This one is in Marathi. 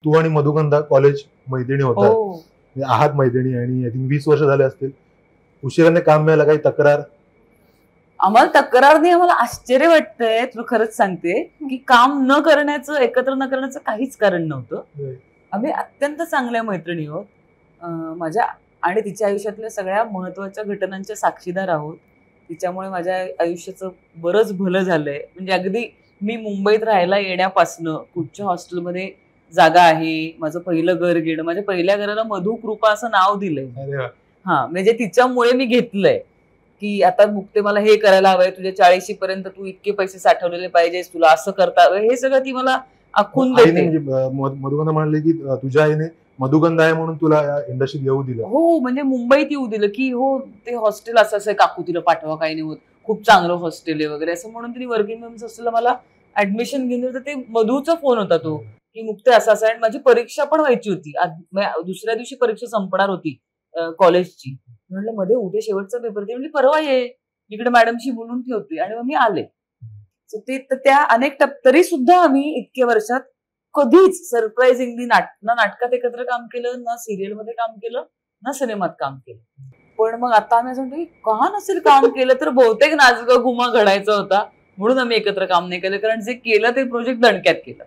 तू आणि मधुगंधा कॉलेज मैत्रिणी होता, आहात मैत्रिणी, आणि आय थिंक 20 वर्ष झाले असतील. उशिराने काम मिळालं, काही तक्रार? आम्हाला तक्रार नाही, आम्हाला आश्चर्य वाटतंय, तुला खरंच सांगते, की काम न करण्याचं, एकत्र न करण्याचं काहीच कारण नव्हतं. आम्ही अत्यंत चांगल्या मैत्रिणी आहोत. माझ्या आणि तिच्या आयुष्यातल्या सगळ्या महत्वाच्या घटनांच्या साक्षीदार आहोत. तिच्यामुळे माझ्या आयुष्याचं बरंच भलं झालंय. म्हणजे अगदी मी मुंबईत राहायला येण्यापासनं कुठच्या हॉस्टेलमध्ये जागा आहे, माझं पहिलं घर घेणं, माझ्या पहिल्या घराला मधुकृपा असं नाव दिलंय. हा, म्हणजे तिच्यामुळे मी घेतलंय की आता मुक्ते मला हे करायला हवंय, तुझ्या 40 पर्यंत तू इतके पैसे साठवलेले पाहिजेस, तुला असं करता हवंय, हे सगळं ती मला आखून देते. मधुगंधा म्हणाले की तुझ्या आईने मधुगंधा आहे म्हणून तुला या इंडस्ट्रीत येऊ दिलं. हो, म्हणजे मुंबईत येऊ दिलं की हो ते हॉस्टेल असं आहे, काकू तिला पाठवा, काही नाही होत, खूप चांगलं हॉस्टेल आहे वगैरे असं म्हणून तिने वर्किंग वुमन्स हॉस्टेलला मला ऍडमिशन घेऊन दिलं. तर ते मधूचा फोन होता तो की मुक्ते असं असं, आणि माझी परीक्षा पण व्हायची होती, दुसऱ्या दिवशी परीक्षा संपणार होती कॉलेजची. म्हटलं मध्ये उद्या शेवटचा पेपर दे, म्हणजे परवा ये, इकडे मॅडमशी बोलून ठेवते, आणि मग मी आले. ते त्या अनेक तरी सुद्धा आम्ही इतक्या वर्षात कधीच सरप्राइझिंगली ना नाटकात एकत्र काम केलं, ना सिरियल मध्ये काम केलं, ना सिनेमात काम केलं. पण मग आता आम्ही असं म्हणतो की का नसेल काम केलं, तर बहुतेक नाच ग घुमा घडायचा होता म्हणून आम्ही एकत्र काम नाही केलं, कारण जे केलं ते प्रोजेक्ट दणक्यात केलं.